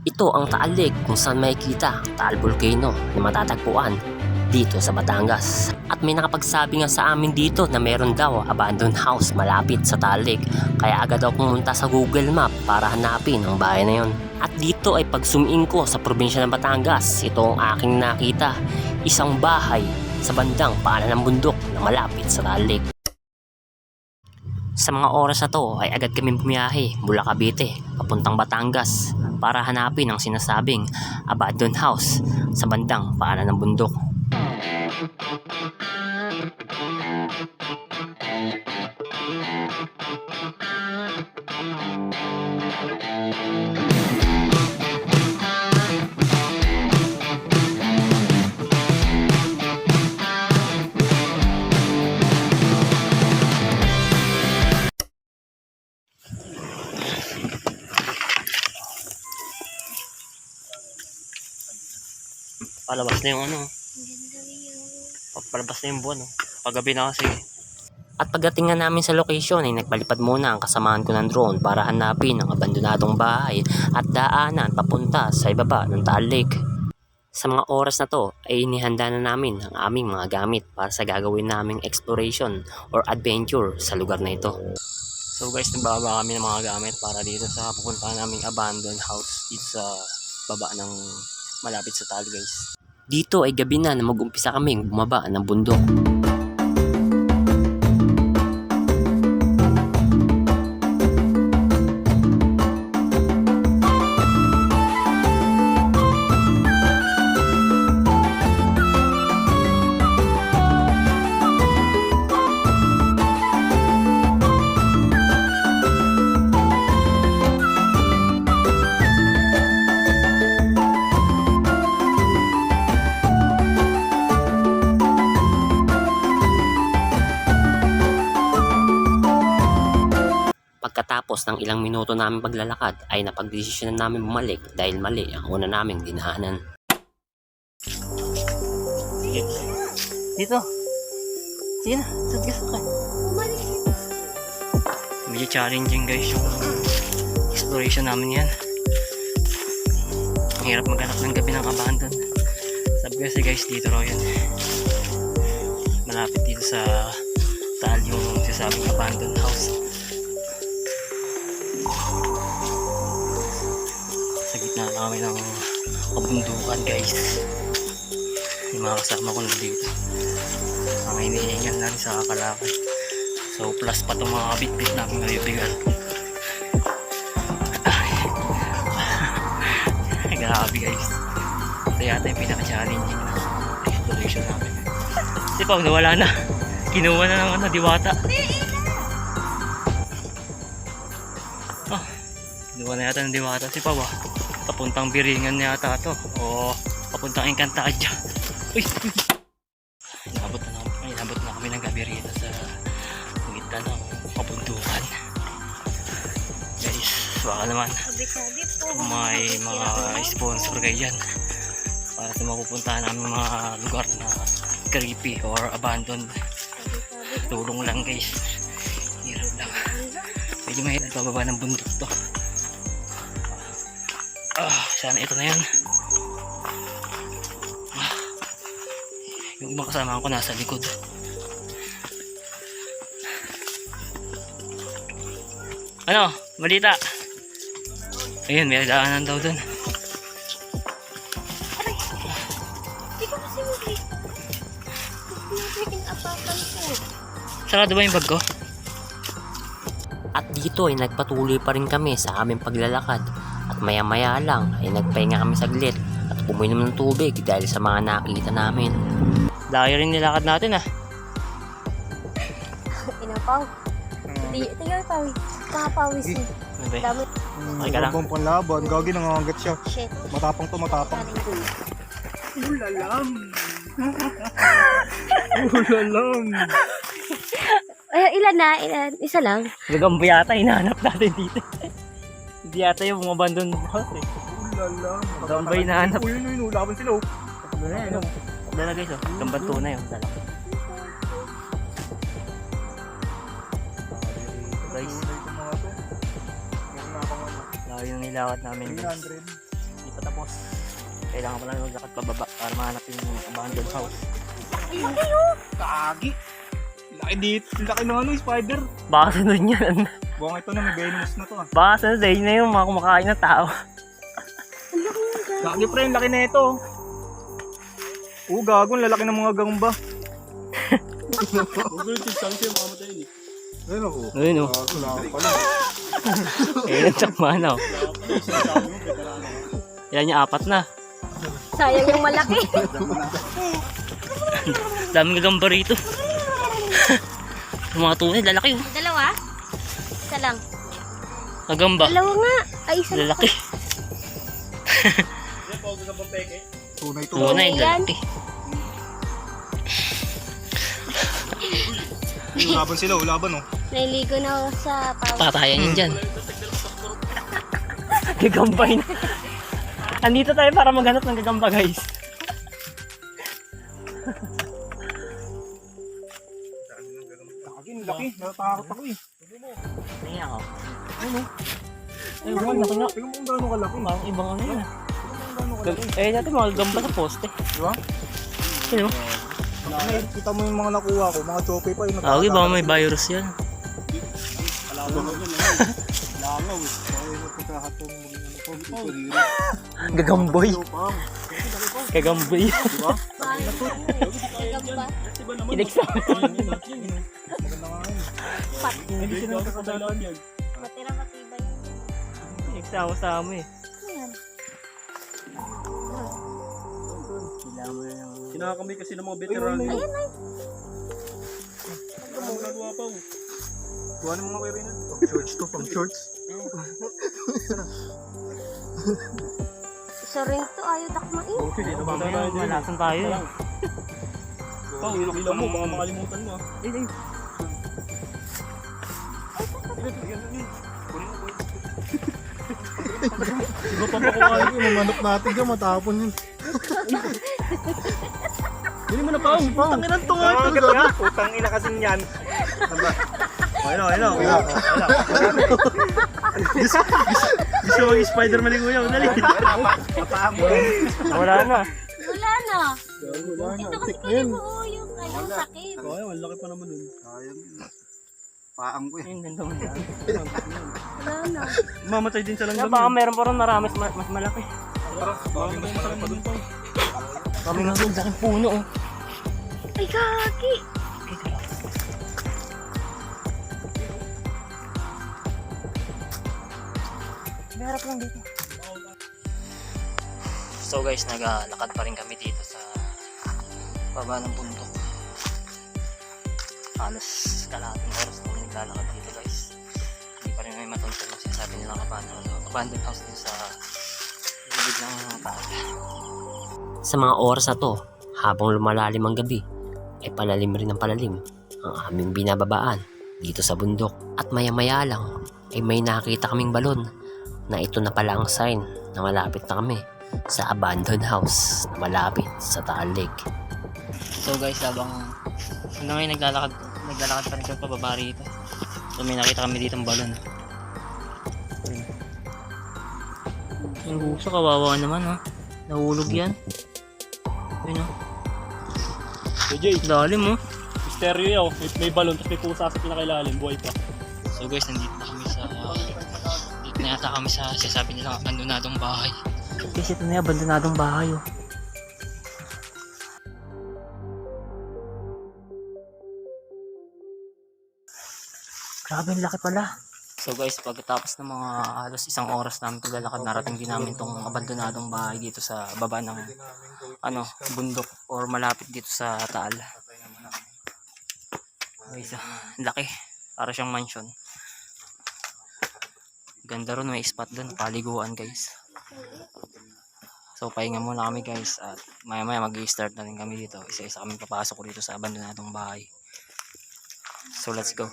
Ito ang Taal Lake kung saan makikita Taal Volcano na matatagpuan dito sa Batangas. At may nakapagsabi nga sa amin dito na meron daw abandoned house malapit sa Taal Lake. Kaya agad ako pumunta sa Google Map para hanapin ang bahay na yon. At dito ay pag zoom in ko sa probinsya ng Batangas, ito ang aking nakita. Isang bahay sa bandang paanan ng bundok na malapit sa Taal Lake. Sa mga oras na to ay agad kami bumiyahe mula Cavite papuntang Batangas para hanapin ang sinasabing abandoned house sa bandang paanan ng bundok. Palabas na yung palabas na yung buwan, paggabi na kasi. At pagdating nga namin sa location ay nagpalipad muna ang kasamahan ko ng drone para hanapin ang abandonadong bahay at daanan papunta sa ibaba ng Taal Lake. Sa mga oras na to ay inihanda na namin ang aming mga gamit para sa gagawin naming exploration or adventure sa lugar na ito. So guys, nagbaba kami ng mga gamit para dito sa pupuntahan naming abandoned house dito sa baba ng malapit sa Taal guys. Dito ay gabi na mag-umpisa kaming bumaba ng bundok. Pagkatapos ng ilang minuto namin paglalakad ay napagdesisyonan namin bumalik dahil mali ang una naming dinaanan. Dito. Sige na, sadgas ka. Medyo challenging guys yung exploration namin yan. Ang hirap maghanap ng gabi ng abandon. Sabi kasi guys dito raw yun. Malapit dito sa Taal yung sasabing abandoned house. Sa gitna kami ng kabundukan guys. Yung mga kasama ko nandito. Mga inihingan lang sa kalakad. So plus pa itong mga bit-bit namin ngayon. Grabe guys. Ito yata yung pinaka-challenging na exploration namin. Si Pao nawala na. Kinuha na ng diwata. Kinuha na yata ng diwata si Pao papuntang Biringan yata to o papuntang Encantadia. Uy! Inabot na kami ng gabi rito sa gitna ng kabundukan. Guys, baka naman may mga sponsor kayo dyan para sa mapupuntahan namin mga lugar na creepy or abandoned. Tulong lang guys. Hero lang. Medyo mahirap pababa ng bundok to. Sana ito na yan. Yung ibang kasama ko nasa likod. Ano? Balita? Ayun, may daanan daw dun. Sarado ba yung bag ko? At dito ay nagpatuloy pa rin kami sa aming paglalakad. At maya maya lang ay nagpahinga kami saglit at uminom ng tubig dahil sa mga nakita namin. Layo rin nilakad natin Inapaw. Tingnan pawis. Kakapawis mo. Dami. Okay ka lang? Ang panlaban, gagi nangangagat siya. Shit. Matapang to, matapang. Ulalam. Ulalam. Ilan na? Isa lang. Gagambo yata hinahanap natin dito. Hindi yata yung mga abandoned house Ulalam. Gagambo hinahanap. Uy, ulaban sila. Dala guys gamban tunay dala. Guys, layo yung nilawat namin. 300. Hindi pa tapos. Kailangan pala maglakad pababa para mahanap yung abandoned house. Kagi. Laki dito. Laki na ano, spider. Baka sunod yan. Buwang ito na, may venomous na to ah. Baka sunod eh, yun na yung mga kumakain ng tao. Laki pre, laki na ito. Oo, gagon, lalaki ng mga gamba. Ayun ako. Ayun o. Wala ka pala. Ayun ang tsakmana o. Yan yung 4 na. Sayang yung malaki. Daming gagamba rito. Yung mga tunay, lalaki o. Dalawa? Isa lang. Gagamba. Dalawa nga. Ay, isa lang. Lalaki. Tunay to. Tunay, Yan. lalaki. Laban sila, laban oh. Nailigo na ako sa pawis. Patayan yun dyan. Gagambay na. Andito tayo para maghanap ng gagamba guys. Kagi, laki. Natatakot ako eh. Tingnan ako. Ano? Ay, wala laki nga. Tingnan mo kung gaano kalaki. Parang ibang ano yun. Gaano kalaki. Eh, natin mga gagamba sa poste. Di ba? Sino? Kita mo yung mga nakuha ko, mga chope pa yun. Okay, baka may virus yan. Langaw eh. Gagamboy. Gagamboy. Diba? Gagamba. Inexam. Maganda nga yun. Pat. Hindi sila nakakadalaan yan. Matira matibay yun. Inexam sa amin eh. Ayan. Kinakamay kasi ng mga veteran. Ayun ay. Ano nagawa pa mo? Kuha mo mga kayo rin. Pang shorts to, pang shorts. Isa rin to, ayaw takmain. Okay, di naman Mamaya, malasan tayo eh. Pao, ilang mo, baka makalimutan mo ah. Iba pa pakuha ko, mamanap natin ka, matapon yun. Hindi mo na Pao, putang ina to nga ito. Putang ina kasi niyan. Ayun. Gusto mag-Spider-Man ni Kuya, dali. Wala na. Wala na. Ito kasi kalimuo yung ano, sakit. Ay, malaki pa naman nun. Sayang. Paang ko eh. Ayun, nandun mo yan. Wala na. Mamatay din sa langgam. Baka meron pa rin marami mas malaki. Mamatay din sa langgam pa. Kami nga doon, laking puno oh. Ay, kaki. Meron lang dito. So guys, naglalakad pa rin kami dito sa baba ng bundok. Halos kalahating oras na kami naglalakad dito guys. Hindi pa rin may matuntun ang sinasabi nilang abandoned house dito sa bibig ng tao. Sa mga oras na to, habang lumalalim ang gabi, ay palalim rin ang palalim ang aming binababaan dito sa bundok. At maya-maya lang ay may nakita kaming balon na ito na pala ang sign na malapit na kami sa abandoned house na malapit sa Taal Lake. So guys, habang ngayon naglalakad pa rin kami pababa rito. So may nakita kami dito ang balon. Yung huso, kawawa naman ha. Nahulog yan. Ayun ha. AJ, Lalim oh. misteryo yun. May balon, tapos may pusa sa pinakailalim. Buhay pa. So guys, nandito na kami sa dito na yata kami sa sasabi nilang abandonadong bahay. Guys, ito na yung abandonadong bahay oh. Grabe, ang laki pala. So guys, pagkatapos ng mga halos isang oras namin paglalakad, narating din namin tong abandonadong bahay dito sa baba ng bundok or malapit dito sa Taal. Guys, laki. Para siyang mansion. Ganda ron, may spot doon, paliguan guys. So pahinga muna kami guys at maya maya mag-i-start na rin kami dito. Isa-isa kami papasok dito sa abandonadong bahay. So let's go.